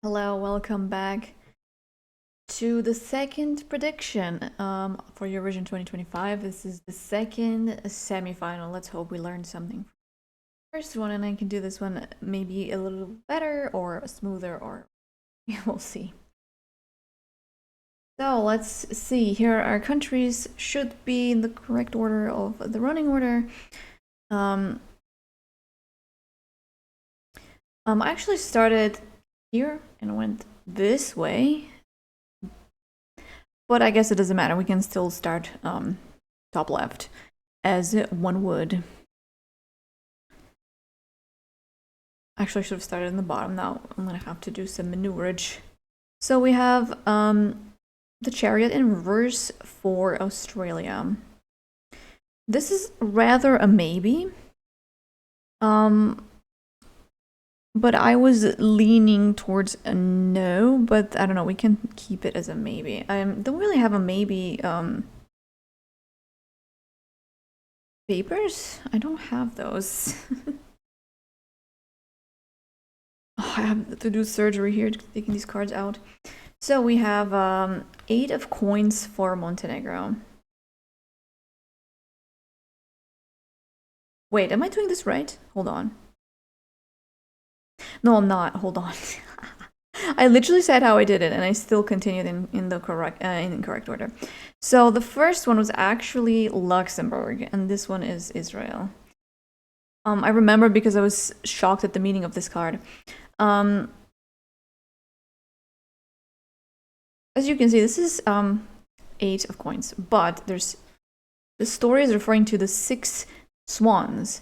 Hello, welcome back to the second prediction for Eurovision 2025. This is the second semi-final. Let's hope we learned something. First one, and I can do this one maybe a little better or smoother, or we'll see. So let's see. Here our countries should be in the correct order of the running order. I actually started here and went this way. But I guess it doesn't matter. We can still start top left as one would. Actually, I should have started in the bottom. Now I'm going to have to do some maneuverage. So we have the chariot in reverse for Australia. This is rather a maybe. But I was leaning towards a no, but I don't know, we can keep it as a maybe. I don't really have a maybe papers. I don't have those. Oh, I have to do surgery here, taking these cards out. So we have 8 of coins for Montenegro. Wait, am I doing this right? Hold on. No, I'm not. Hold on. I literally said how I did it, and I still continued in the correct order. So the first one was actually Luxembourg, and this one is Israel. I remember because I was shocked at the meaning of this card. As you can see, this is 8 of coins, but the story is referring to the 6 swans.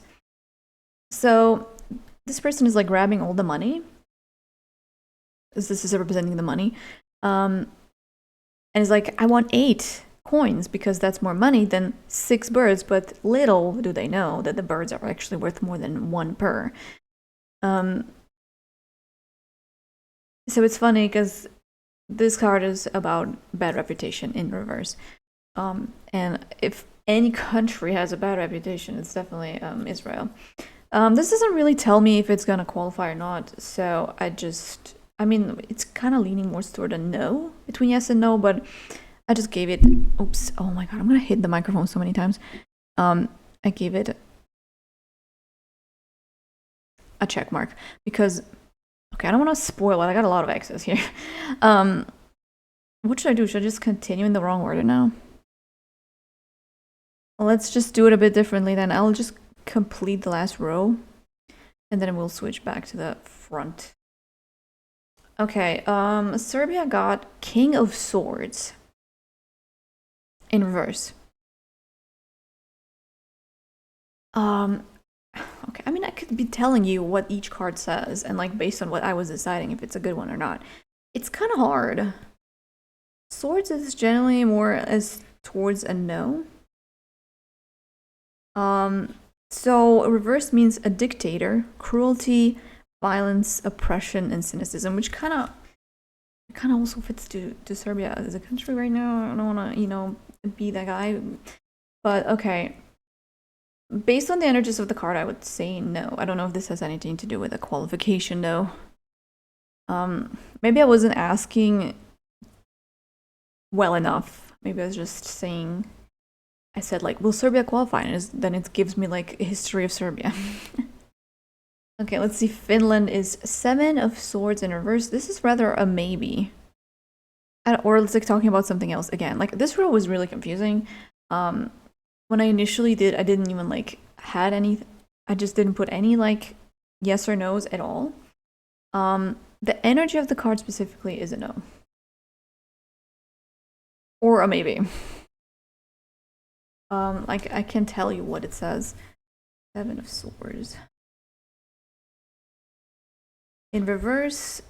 So this person is like grabbing all the money. This is representing the money. And it's like, I want 8 coins because that's more money than 6 birds, but little do they know that the birds are actually worth more than 1 per. So it's funny because this card is about bad reputation in reverse. And if any country has a bad reputation, it's definitely Israel. This doesn't really tell me if it's gonna qualify or not, so I mean, it's kind of leaning more toward a no, between yes and no, but I just gave it, oops, oh my god, I'm gonna hit the microphone so many times. I gave it a check mark because, okay, I don't want to spoil it. I got a lot of X's here. What should I do? Should I just continue in the wrong order now? Let's just do it a bit differently then. I'll just complete the last row and then we'll switch back to the front. Okay, Serbia got King of Swords in reverse. Okay, I mean, I could be telling you what each card says and like based on what I was deciding if it's a good one or not. It's kind of hard. Swords is generally more as towards a no. So reverse means a dictator, cruelty, violence, oppression, and cynicism, which kind of also fits to Serbia as a country right now. I don't want to, be that guy. But okay. Based on the energies of the card, I would say no. I don't know if this has anything to do with a qualification, though. Maybe I wasn't asking well enough. Maybe I was just saying, I said like, will Serbia qualify? And then it gives me like a history of Serbia. Okay, let's see. Finland is 7 of Swords in reverse. This is rather a maybe. Or it's like talking about something else again. Like this row was really confusing. When I initially did, I didn't even like had any. I just didn't put any like yes or no's at all. The energy of the card specifically is a no. Or a maybe. Like I can tell you what it says. 7 of Swords. In reverse,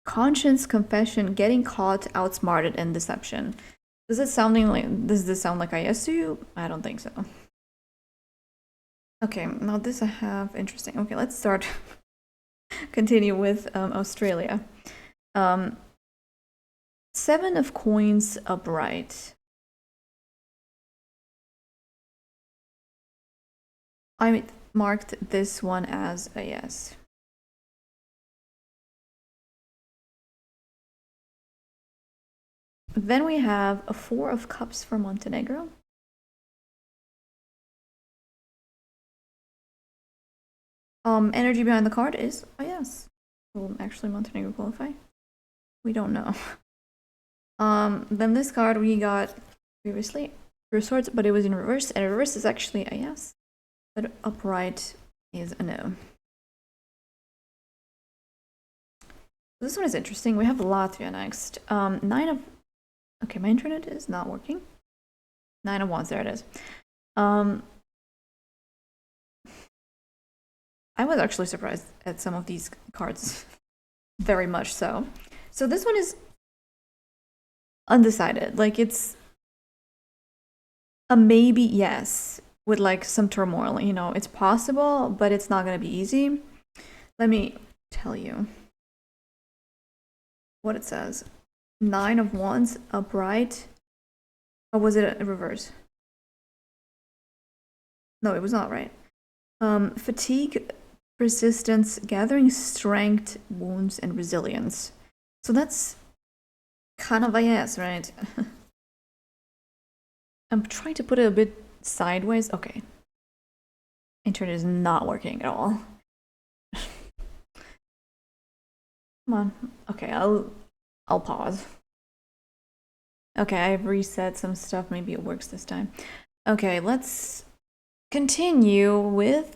conscience, confession, getting caught, outsmarted, and deception. Does this sound like a yes to you? I don't think so. Okay, now this I have interesting. Okay, let's start. Continue with Australia. 7 of coins upright. I marked this one as a yes. Then we have a 4 of Cups for Montenegro. Energy behind the card is, oh yes, will actually Montenegro qualify? We don't know. Then this card we got previously, Three of Swords, but it was in reverse, and reverse is actually a yes, but upright is a no. This one is interesting. We have Latvia next. 9 of, okay, my internet is not working. 9 of Wands, there it is. I was actually surprised at some of these cards, very much so. So this one is undecided. Like, it's a maybe yes with like some turmoil. You know, it's possible, but it's not going to be easy. Let me tell you what it says. 9 of Wands, upright. Or was it a reverse? No, it was not right. Fatigue, persistence, gathering strength, wounds, and resilience. So that's kind of a yes, right? I'm trying to put it a bit sideways. Okay. Internet is not working at all. Come on. Okay, I'll pause. Okay, I've reset some stuff. Maybe it works this time. Okay, let's continue with...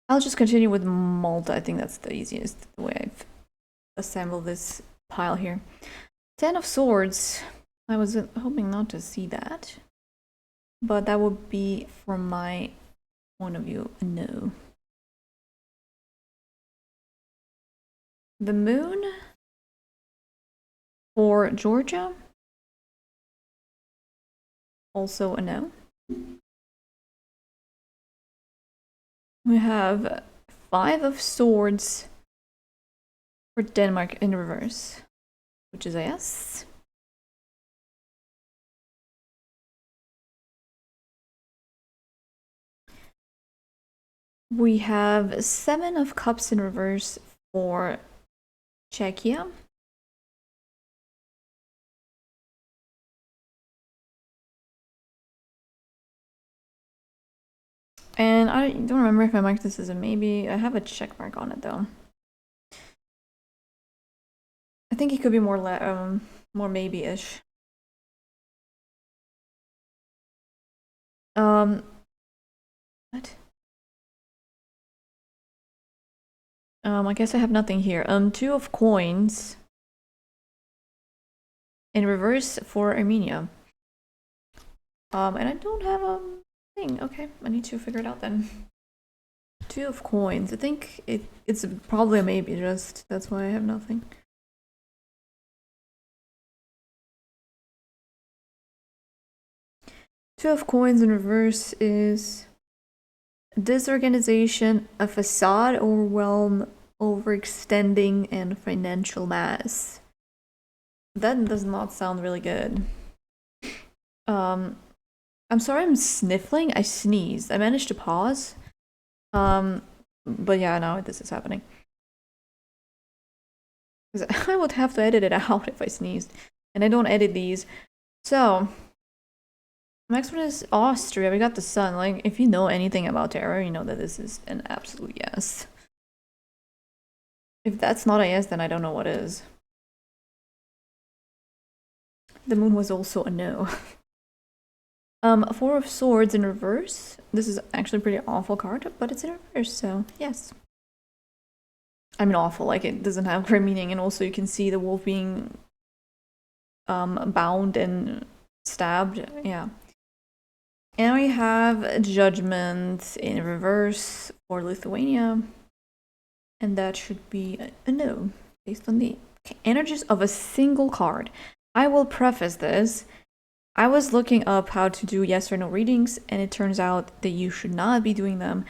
I'll just continue with Malta. I think that's the easiest way I've assembled this pile here. 10 of Swords. I was hoping not to see that, but that would be, from my point of view, a no. The Moon for Georgia, also a no. We have 5 of Swords for Denmark in reverse, which is a yes. We have 7 of Cups in reverse for Czechia. And I don't remember if I marked this as a maybe. I have a check mark on it though. I think it could be more maybe-ish. What? I guess I have nothing here. 2 of Coins in reverse for Armenia. And I don't have a thing. Okay, I need to figure it out then. 2 of Coins. I think it's probably a maybe, just that's why I have nothing. Two of Coins in reverse is disorganization, a facade, overwhelm, overextending, and financial mass. That does not sound really good. I'm sorry I'm sniffling. I sneezed. I managed to pause. But yeah, now this is happening. I would have to edit it out if I sneezed. And I don't edit these. So, next one is Austria. We got the sun. Like, if you know anything about tarot, you know that this is an absolute yes. If that's not a yes, then I don't know what is. The moon was also a no. 4 of Swords in reverse. This is actually a pretty awful card, but it's in reverse, so yes. I mean awful, like it doesn't have great meaning, and also you can see the wolf being bound and stabbed, yeah. And we have Judgment in reverse for Lithuania, and that should be a no, based on the energies of a single card. I will preface this. I was looking up how to do yes or no readings, and it turns out that you should not be doing them,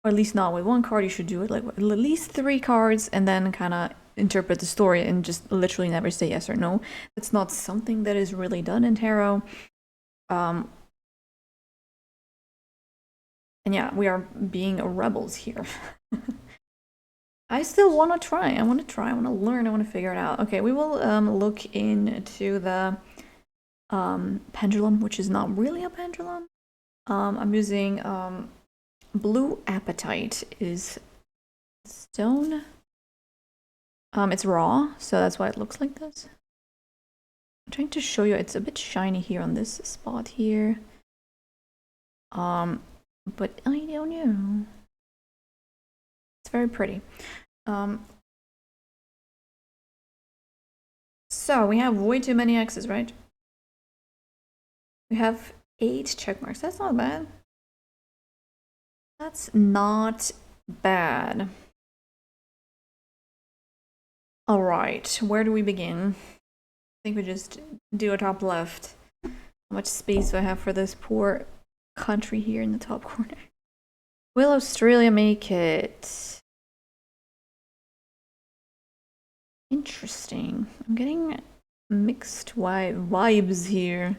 or at least not with one card. You should do it like with at least 3 cards, and then kind of interpret the story and just literally never say yes or no. That's not something that is really done in tarot. And yeah, we are being rebels here. I still want to try. I want to learn, I want to figure it out. Okay, we will look into the pendulum, which is not really a pendulum. I'm using blue apatite is stone. It's raw, so that's why it looks like this. I'm trying to show you, it's a bit shiny here on this spot here. But I don't know. It's very pretty. So we have way too many X's, right? We have 8 check marks. That's not bad. That's not bad. All right, where do we begin? I think we just do a top left. How much space do I have for this poor country here in the top corner? Will Australia make it? Interesting. I'm getting mixed vibes here.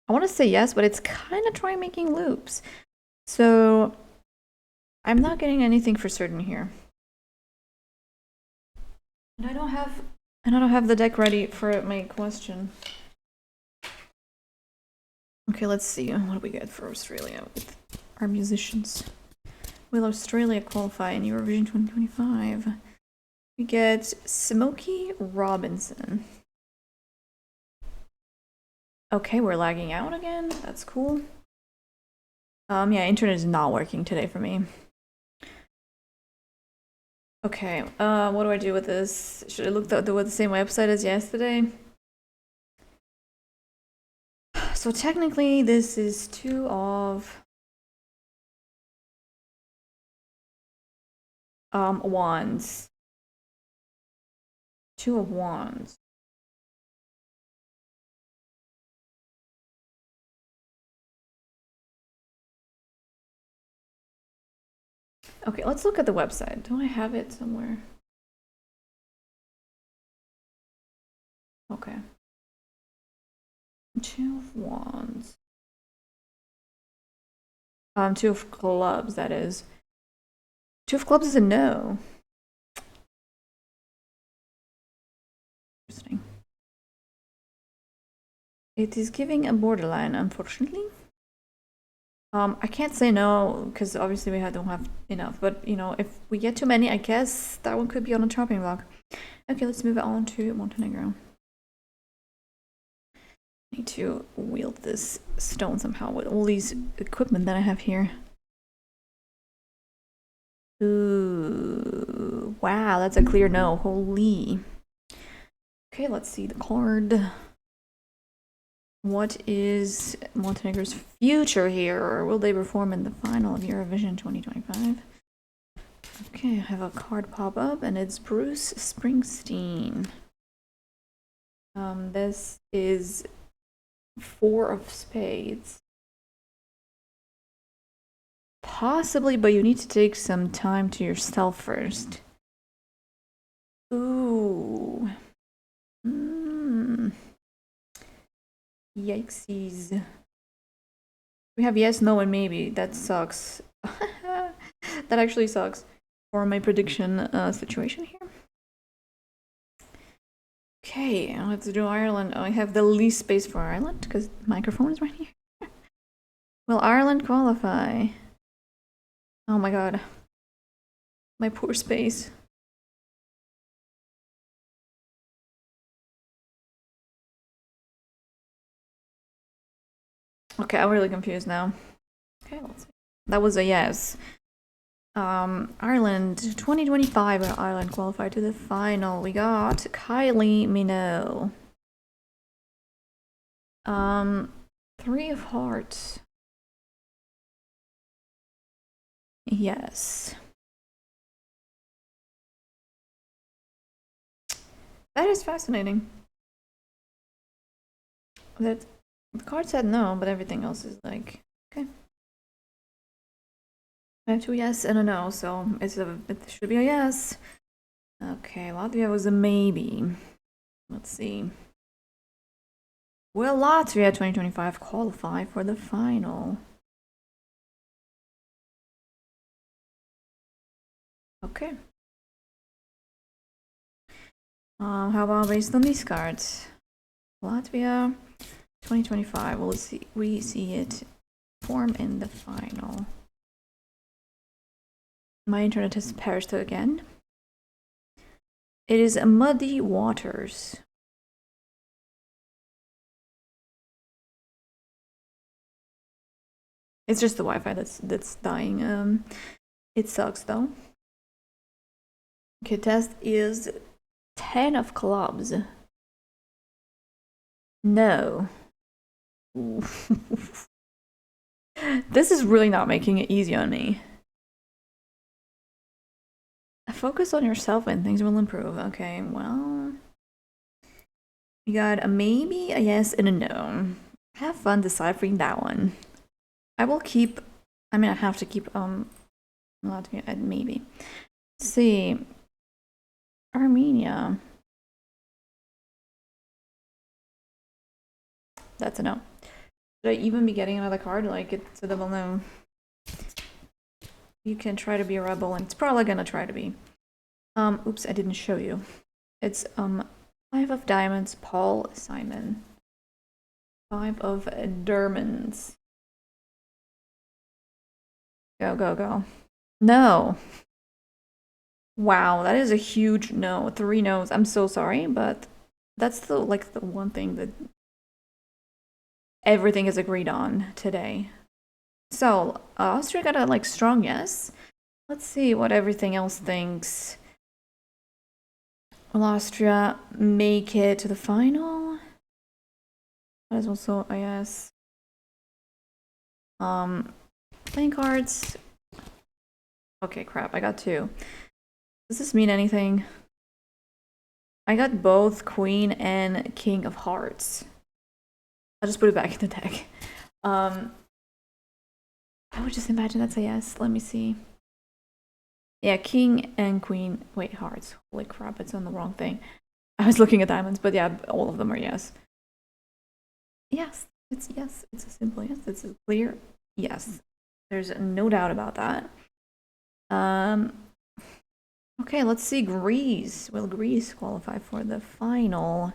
I want to say yes, but it's kind of trying making loops. So I'm not getting anything for certain here. And I don't have the deck ready for my question. Okay, let's see. What do we get for Australia with our musicians? Will Australia qualify in Eurovision 2025? We get Smokey Robinson. Okay, we're lagging out again. That's cool. Yeah, internet is not working today for me. Okay, what do I do with this? Should I look at the same website as yesterday? So technically, this is 2 of wands. 2 of wands. Okay, let's look at the website. Do I have it somewhere? Okay. 2 of wands. 2 of clubs, that is. 2 of clubs is a no. Interesting. It is giving a borderline, unfortunately. I can't say no, because obviously we don't have enough, but you know, if we get too many, I guess that one could be on a chopping block. Okay, let's move on to Montenegro. I need to wield this stone somehow with all these equipment that I have here. Ooh, wow, that's a clear no. Holy. Okay, let's see the card. What is Montenegro's future here, or will they perform in the final of Eurovision 2025? Okay, I have a card pop up, and it's Bruce Springsteen. This is 4 of spades. Possibly, but you need to take some time to yourself first. Ooh. Yikesies. We have yes, no, and maybe. That sucks. That actually sucks for my prediction situation here. Okay, let's do Ireland. I have the least space for Ireland because the microphone is right here. Will Ireland qualify? Oh my god. My poor space. Okay, I'm really confused now. Okay, let's see. That was a yes. Ireland 2025. Ireland qualified to the final. We got Kylie Minogue. 3 of hearts. Yes. That is fascinating. That the card said no, but everything else is like okay. I have 2 yes and a no, so it should be a yes. Okay, Latvia was a maybe. Let's see. Will Latvia 2025 qualify for the final? Okay. How about based on these cards? Latvia 2025. We'll see. We see it form in the final. My internet has perished again. It is muddy waters. It's just the Wi-Fi that's dying. It sucks though. Okay, test is 10 of clubs. No. This is really not making it easy on me. Focus on yourself and things will improve. Okay, well, we got a maybe, a yes, and a no. Have fun deciphering that one. I will keep, I mean, I have to keep Latvia at maybe. Let's see, Armenia. That's a no. Should I even be getting another card? Like, it's a double no. You can try to be a rebel, and it's probably gonna try to be. Oops, I didn't show you. It's 5 of diamonds, Paul Simon. 5 of diamonds. Go, go, go. No. Wow, that is a huge no. 3 no's. I'm so sorry, but that's the one thing that everything is agreed on today. So, Austria got a strong yes. Let's see what everything else thinks. Will Austria make it to the final? That is also a yes. Playing cards. Okay, crap, I got 2. Does this mean anything? I got both Queen and King of Hearts. I'll just put it back in the deck. I would just imagine that's a yes. Let me see. Yeah, King and Queen. Wait, Hearts. Holy crap, it's on the wrong thing. I was looking at diamonds, but yeah, all of them are yes. Yes, it's yes. It's a simple yes. It's a clear yes. There's no doubt about that. Okay, let's see Greece. Will Greece qualify for the final?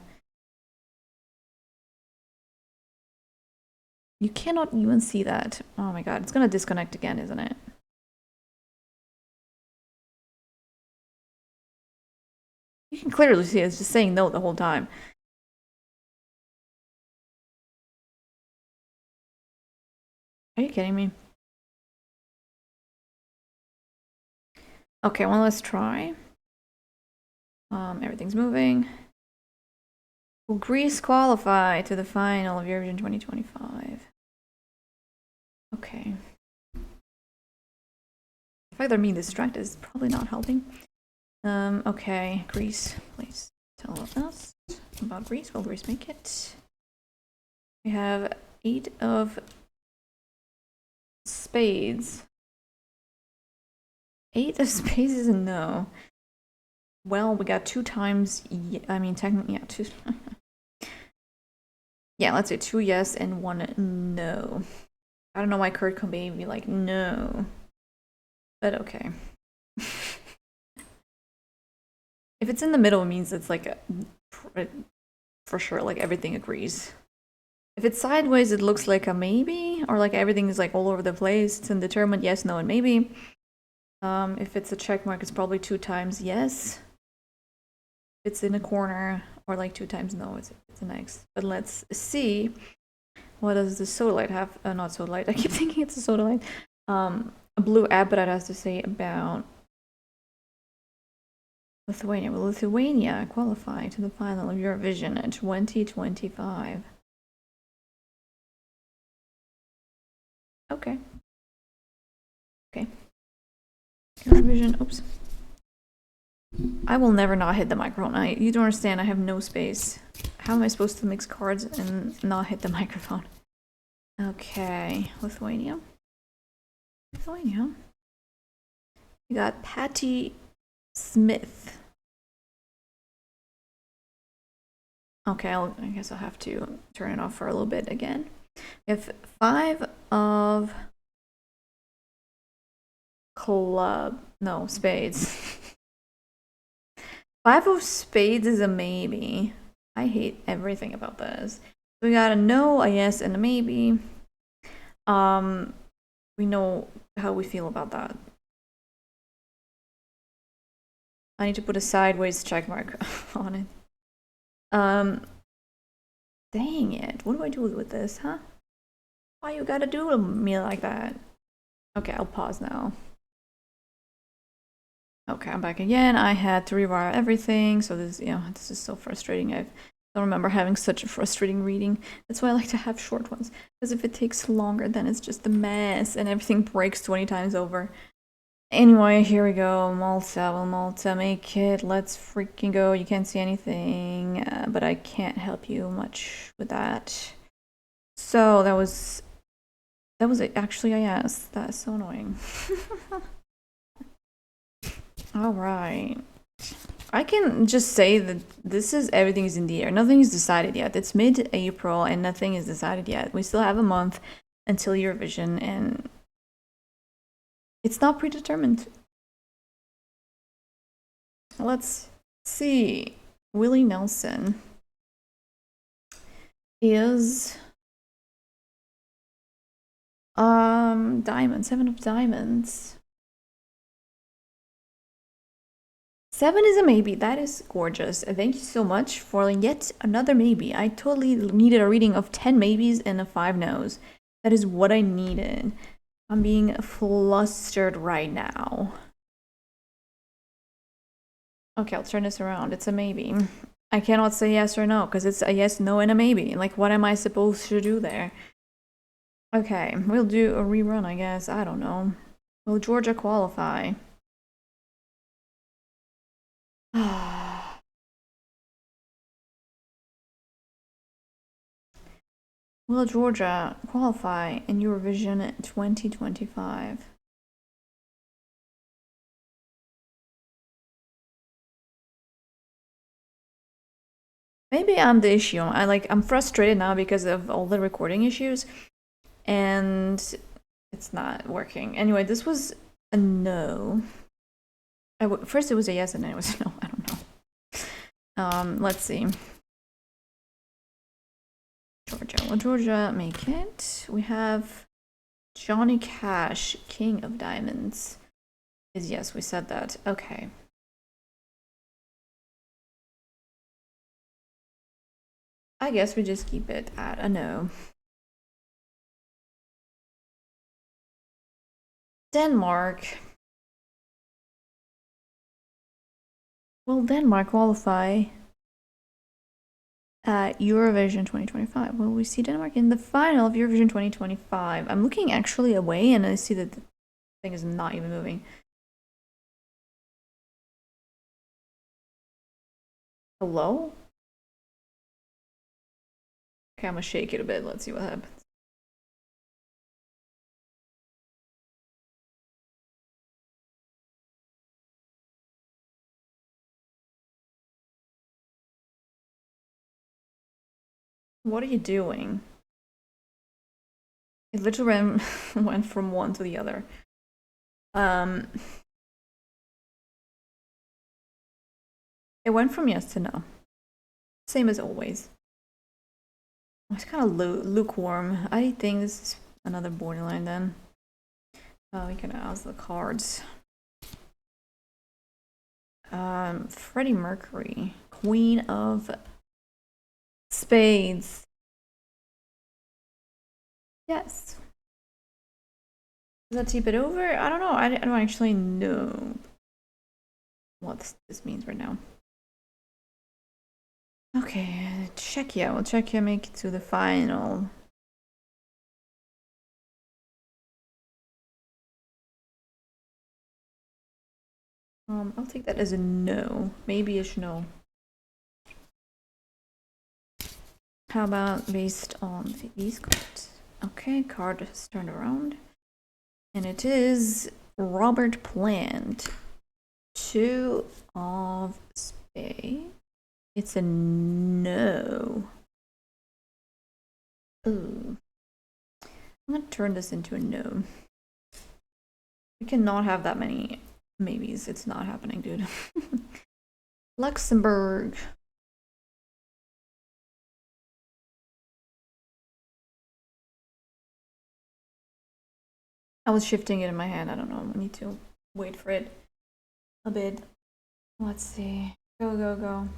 You cannot even see that. Oh my god, it's gonna disconnect again, isn't it? You can clearly see it's just saying no the whole time. Are you kidding me? Okay, well, let's try. Everything's moving. Will Greece qualify to the final of Eurovision 2025? Okay. The fact they're being distracted is probably not helping. Okay, Greece, please tell us about Greece. Will Greece make it? We have 8 of spades. 8 of spades is a no. Well, we got 2 times. I mean, technically, yeah, 2. Yeah, let's say 2 yes and 1 no. I don't know why Kurt Cobain would be like no, but okay. If it's in the middle, it means it's like for sure, like everything agrees. If it's sideways, it looks like a maybe, or like everything is like all over the place. It's indeterminate, yes, no, and maybe. If it's a check mark, it's probably 2 times yes. If it's in a corner, or like 2 times no, it's an X. But let's see. What does the sodalite have? Not sodalite. I keep thinking it's a sodalite. A blue appetite has to say about Lithuania. Will Lithuania qualify to the final of Eurovision in 2025? Okay. Okay. Eurovision. Oops. I will never not hit the microphone. You don't understand. I have no space. How am I supposed to mix cards and not hit the microphone? Okay, Lithuania. Lithuania. We got Patty Smith. Okay, I guess I'll have to turn it off for a little bit again. We have 5 of spades. Five of spades is a maybe. I hate everything about this. We got a no, a yes, and a maybe. We know how we feel about that. I need to put a sideways check mark on it. Dang it. What do I do with this, huh? Why you gotta do me like that? Okay, I'll pause now. Okay, I'm back again. I had to rewire everything, so this, this is so frustrating. I don't remember having such a frustrating reading. That's why I like to have short ones, because if it takes longer, then it's just a mess and everything breaks 20 times over. Anyway, here we go. Malta, well, Malta, make it. Let's freaking go. You can't see anything, but I can't help you much with that. So that was actually a yes. That's so annoying. All right. I can just say that everything is in the air. Nothing is decided yet. It's mid-April and nothing is decided yet. We still have a month until Eurovision and it's not predetermined. Let's see. Willie Nelson is diamond, 7 of diamonds. 7 is a maybe. That is gorgeous. Thank you so much for yet another maybe. I totally needed a reading of 10 maybes and a 5 no's. That is what I needed. I'm being flustered right now. Okay, I'll turn this around. It's a maybe. I cannot say yes or no because it's a yes, no, and a maybe. Like, what am I supposed to do there? Okay, we'll do a rerun, I guess. I don't know. Will Georgia qualify? Will Georgia qualify in Eurovision 2025? Maybe I'm the issue. I'm frustrated now because of all the recording issues and it's not working. Anyway, this was a no. First it was a yes and then it was a no. I don't know. Let's see. Georgia. Will Georgia make it? We have Johnny Cash, King of Diamonds. Is yes, we said that. Okay. I guess we just keep it at a no. Denmark. Will Denmark qualify at Eurovision 2025? Will we see Denmark in the final of Eurovision 2025? I'm looking actually away and I see that the thing is not even moving. Hello? Okay, I'm gonna shake it a bit. Let's see what happens. What are you doing? It literally went from one to the other. It went from yes to no. Same as always. It's kind of lukewarm. I think this is another borderline then. We can ask the cards. Freddie Mercury, Queen of Spades. Yes. Does that tip it over? I don't know. I don't actually know what this means right now. Okay, Czechia. Will Czechia make it to the final? I'll take that as a no. Maybe-ish no. How about based on these cards? Okay, card is turned around. And it is Robert Plant. 2 of spades. It's a no. Ooh. I'm gonna turn this into a no. We cannot have that many maybes. It's not happening, dude. Luxembourg. I was shifting it in my hand. I don't know. I need to wait for it a bit. Let's see. Go, go, go.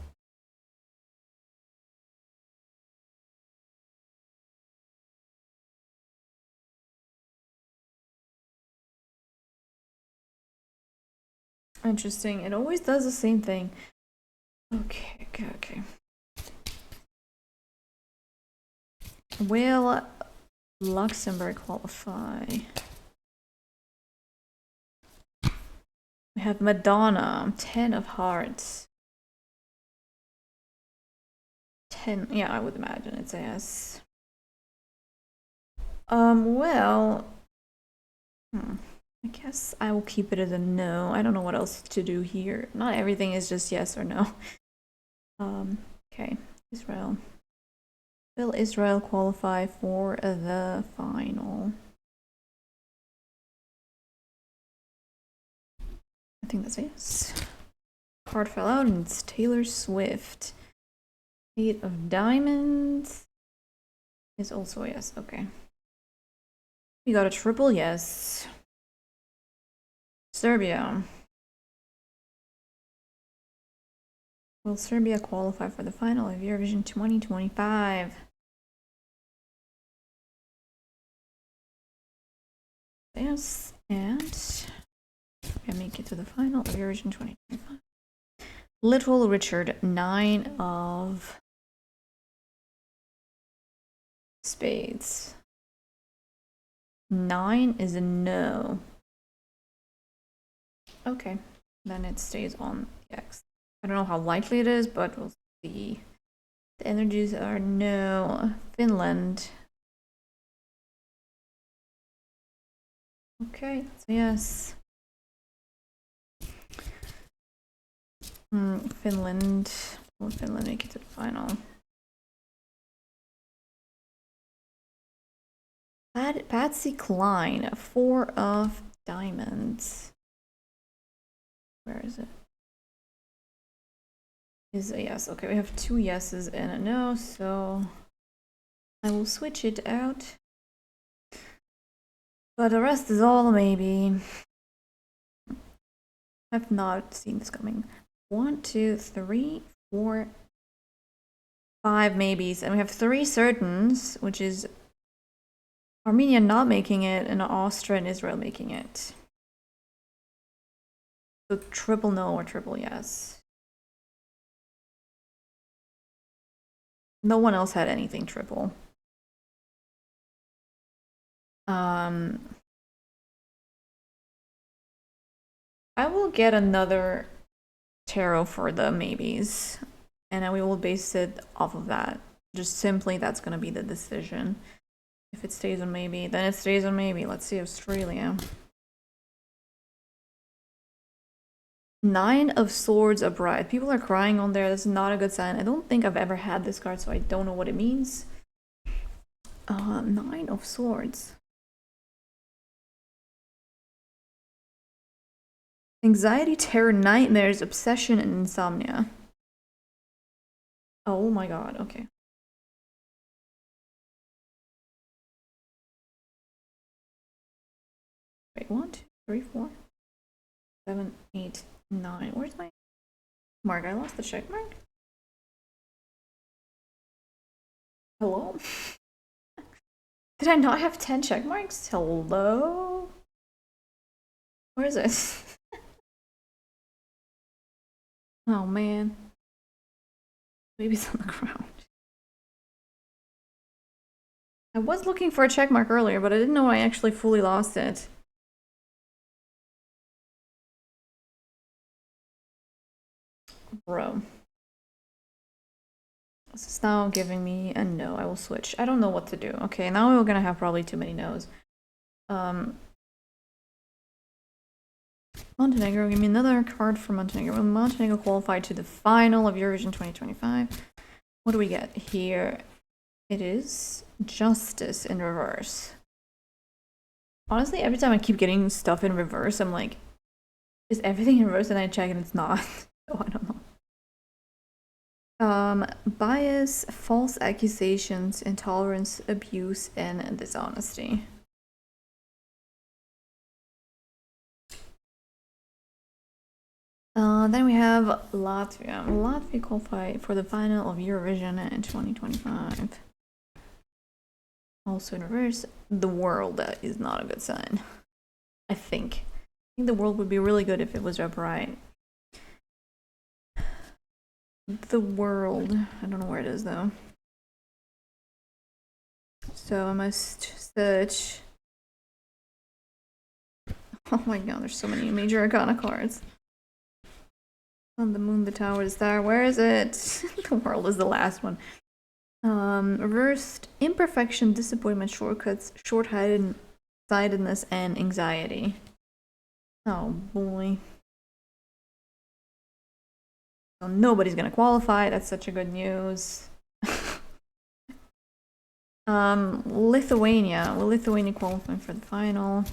Interesting. It always does the same thing. Okay, okay, okay. Will Luxembourg qualify? We have Madonna, 10 of hearts. 10, yeah, I would imagine it's a yes. Well, I guess I will keep it as a no. I don't know what else to do here. Not everything is just yes or no. Okay, Israel. Will Israel qualify for the final? I think that's a yes. Card fell out and it's Taylor Swift. 8 of diamonds is also a yes. Okay. We got a triple yes. Serbia. Will Serbia qualify for the final of Eurovision 2025? Yes, and we make it to the final of Eurovision 2025. Little Richard, 9 of spades. 9 is a no. Okay, then it stays on the X. I don't know how likely it is, but we'll see. The energies are no. Finland. Okay, so yes. Finland. Will Finland make it to the final? Patsy Cline, 4 of diamonds. Where is it? Is a yes. Okay, we have 2 yeses and a no, so I will switch it out. But the rest is all maybe. I've not seen this coming. 1, 2, 3, 4, 5 maybes, and we have 3 certains, which is Armenia not making it and Austria and Israel making it. So triple no or triple yes. No one else had anything triple. I will get another tarot for the maybes, and then we will base it off of that. Just simply, that's going to be the decision. If it stays on maybe, then it stays on maybe. Let's see Australia. 9 of swords, a bride. People are crying on there. That's not a good sign. I don't think I've ever had this card, so I don't know what it means. 9 of swords. Anxiety, terror, nightmares, obsession, and insomnia. Oh my god, okay. Wait, 1, 2, 3, 4, 7, 8, 9. Where's my mark? I lost the check mark. Hello? Did I not have 10 check marks? Hello? Where is it? Oh man. Maybe it's on the ground. I was looking for a check mark earlier, but I didn't know I actually fully lost it. Bro. This is now giving me a no. I will switch. I don't know what to do. Okay, now we're gonna have probably too many no's. Montenegro, give me another card for Montenegro. Will Montenegro qualify to the final of Eurovision 2025? What do we get here? It is Justice in reverse. Honestly, every time I keep getting stuff in reverse, I'm like, is everything in reverse? And I check and it's not. So I don't know. Bias, false accusations, intolerance, abuse, and dishonesty. Then we have Latvia. Latvia qualified for the final of Eurovision in 2025. Also in reverse, the world is not a good sign. I think the world would be really good if it was upright. The world. I don't know where it is though. So I must search. Oh my god, there's so many major arcana cards. On the moon, the tower, the star. Where is it? The world is the last one. Reversed imperfection, disappointment, shortcuts, short-sightedness, and anxiety. Oh boy. So nobody's gonna qualify. That's such a good news. Lithuania. Will Lithuania qualify for the final?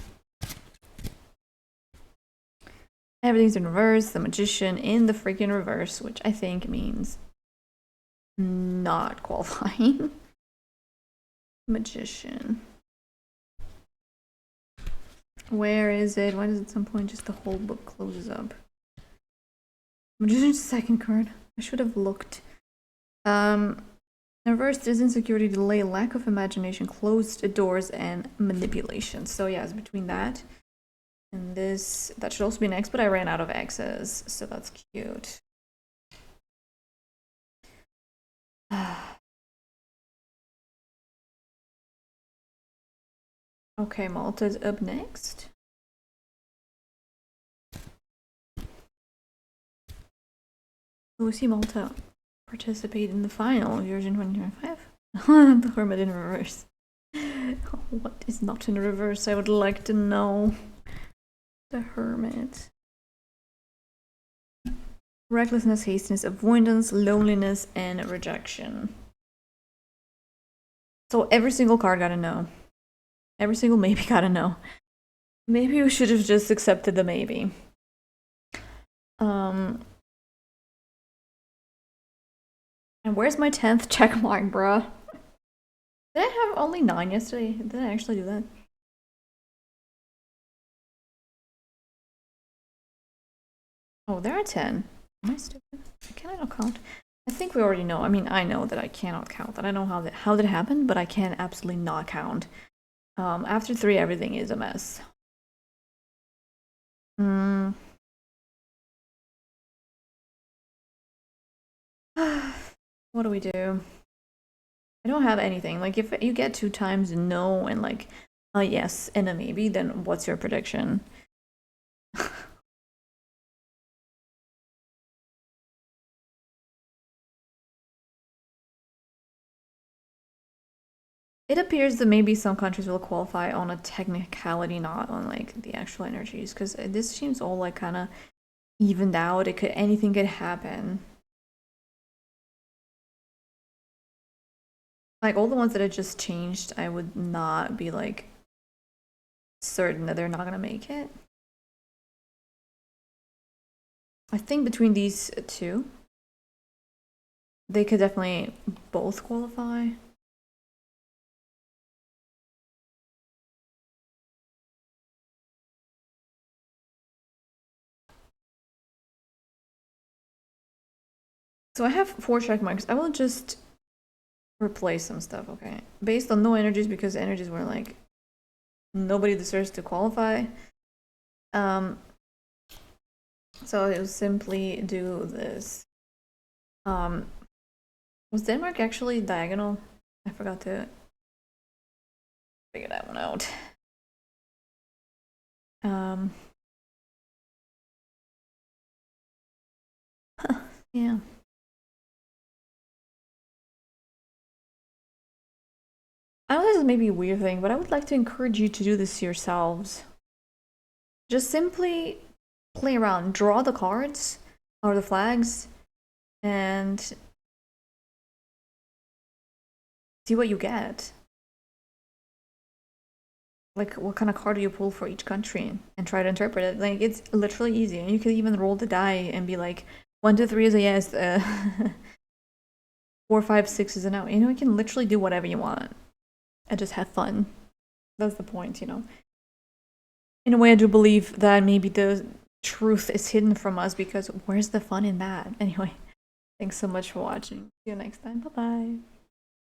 Everything's in reverse. The magician in the freaking reverse, which I think means not qualifying. Magician. Where is it? Why does at some point just the whole book closes up? Magician's second card. I should have looked. Reversed is insecurity, delay, lack of imagination, closed doors, and manipulation. So yeah, it's between that and this. That should also be next, but I ran out of X's, so that's cute. Okay, Malta's up next. We'll see Malta participate in the final of Eurovision 2025. The Hermit in reverse. What is not in reverse? I would like to know. The Hermit. Recklessness, hastiness, avoidance, loneliness, and rejection. So every single card gotta know. Every single maybe gotta know. Maybe we should have just accepted the maybe. And where's my 10th check mark, bruh? Did I have only 9 yesterday? Did I actually do that? Oh, there are 10. Am I stupid? Can I not count? I think we already know. I mean, I know that I cannot count. I don't know how that happened, but I can absolutely not count. After 3, everything is a mess. What do we do? I don't have anything. Like, if you get 2 times no and like a yes and a maybe, then what's your prediction? It appears that maybe some countries will qualify on a technicality, not on like the actual energies, because this seems all like kind of evened out. Anything could happen. Like all the ones that had just changed, I would not be like certain that they're not gonna make it. I think between these 2, they could definitely both qualify. So I have 4 check marks. I will just replace some stuff, okay? Based on no energies, because energies were like nobody deserves to qualify. So I will simply do this. Was Denmark actually diagonal? I forgot to figure that one out. Yeah. I know this is maybe a weird thing, but I would like to encourage you to do this yourselves. Just simply play around, draw the cards or the flags, and see what you get. Like, what kind of card do you pull for each country and try to interpret it? Like, it's literally easy. And you can even roll the die and be like, 1, 2, 3 is a yes. 4, 5, 6 is an out. You know, you can literally do whatever you want and just have fun. That's the point, you know. In a way, I do believe that maybe the truth is hidden from us, because where's the fun in that? Anyway, thanks so much for watching. See you next time. Bye bye.